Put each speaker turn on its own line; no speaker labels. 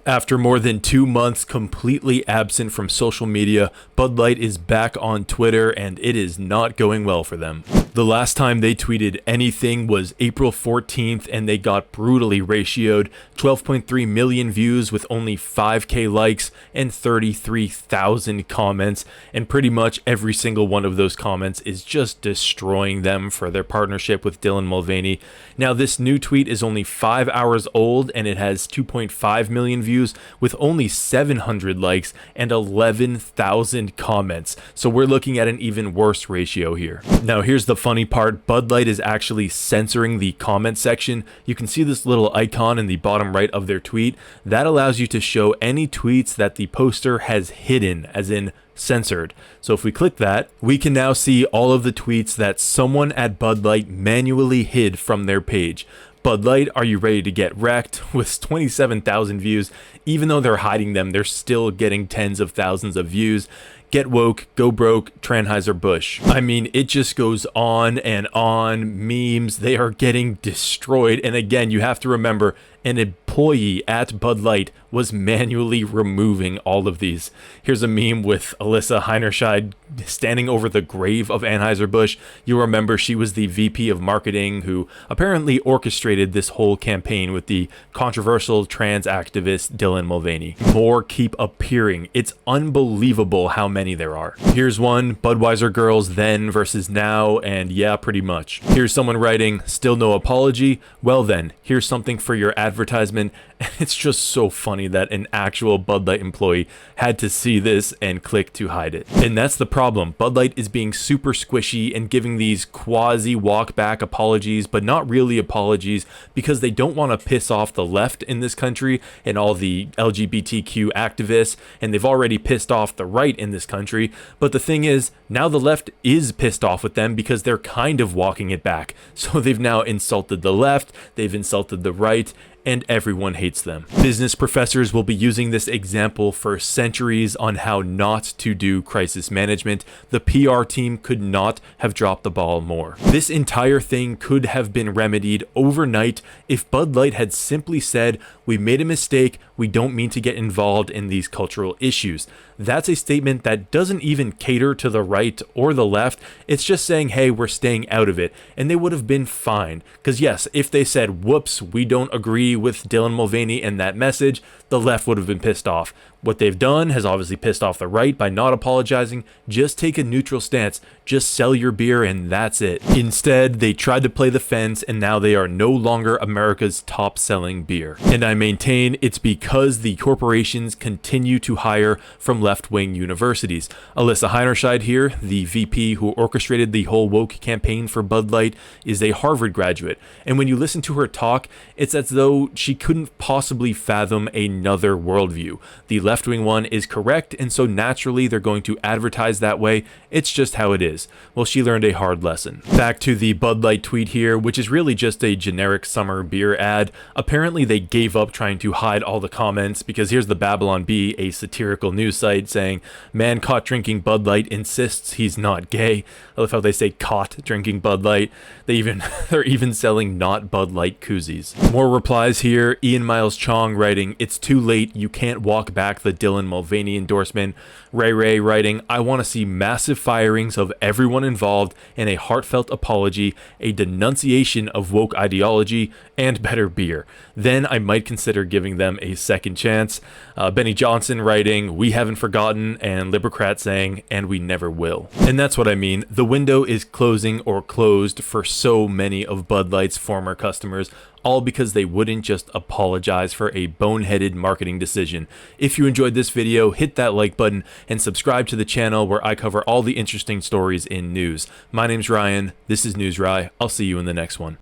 After more than 2 months completely absent from social media, Bud Light is back on Twitter and it is not going well for them. The last time they tweeted anything was April 14th and they got brutally ratioed, 12.3 million views with only 5k likes and 33,000 comments, and pretty much every single one of those comments is just destroying them for their partnership with Dylan Mulvaney. Now this new tweet is only 5 hours old and it has 2.5 million views with only 700 likes and 11,000 comments. So we're looking at an even worse ratio here. Now here's the funny part, Bud Light is actually censoring the comment section. You can see this little icon in the bottom right of their tweet. That allows you to show any tweets that the poster has hidden, as in censored. So if we click that, we can now see all of the tweets that someone at Bud Light manually hid from their page. Bud Light, are you ready to get wrecked? With 27,000 views, even though they're hiding them, they're still getting tens of thousands of views. Get woke, go broke, Tranheiser-Busch. I mean, it just goes on and on. Memes, they are getting destroyed. And again, you have to remember, an employee at Bud Light was manually removing all of these. Here's a meme with Alyssa Heinershine standing over the grave of Anheuser-Busch. You remember she was the VP of marketing who apparently orchestrated this whole campaign with the controversial trans activist Dylan Mulvaney. More keep appearing. It's unbelievable how many there are. Here's one, Budweiser girls then versus now, and yeah, pretty much. Here's someone writing, still no apology? Well then, here's something for your advertisement. And it's just so funny that an actual Bud Light employee had to see this and click to hide it. And that's the problem. Bud Light is being super squishy and giving these quasi walk back apologies, but not really apologies, because they don't want to piss off the left in this country and all the LGBTQ activists, and they've already pissed off the right in this country. But the thing is, now the left is pissed off with them because they're kind of walking it back. So they've now insulted the left, they've insulted the right, and everyone hates them. Business professors will be using this example for centuries on how not to do crisis management. The PR team could not have dropped the ball more. This entire thing could have been remedied overnight if Bud Light had simply said, we made a mistake, we don't mean to get involved in these cultural issues. That's a statement that doesn't even cater to the right or the left. It's just saying, hey, we're staying out of it. And they would have been fine. Because yes, if they said, whoops, we don't agree with Dylan Mulvaney and that message, the left would have been pissed off. What they've done has obviously pissed off the right by not apologizing. Just take a neutral stance. Just sell your beer and that's it. Instead, they tried to play the fence and now they are no longer America's top selling beer. And I maintain it's because the corporations continue to hire from left-wing universities. Alyssa Heinershine here, the VP who orchestrated the whole woke campaign for Bud Light, is a Harvard graduate. And when you listen to her talk, it's as though she couldn't possibly fathom another worldview. The left-wing one is correct, and so naturally they're going to advertise that way. It's just how it is. Well, she learned a hard lesson. Back to the Bud Light tweet here, which is really just a generic summer beer ad. Apparently they gave up trying to hide all the comments, because here's the BabylonB, a satirical news site, saying, man caught drinking Bud Light insists he's not gay. I love how they say caught drinking Bud Light. They're even selling not Bud Light koozies. More replies here. Miles Chong writing, it's too late, you can't walk back the Dylan Mulvaney endorsement. Ray writing, I want to see massive firings of everyone involved and a heartfelt apology, a denunciation of woke ideology, and better beer. Then I might consider giving them a second chance. Benny Johnson writing, we haven't forgotten, and Libercrat saying, and we never will. And that's what I mean. The window is closing or closed for so many of Bud Light's former customers, all because they wouldn't just apologize for a boneheaded marketing decision. If you enjoyed this video, hit that like button and subscribe to the channel where I cover all the interesting stories in news. My name's Ryan, this is News Rye. I'll see you in the next one.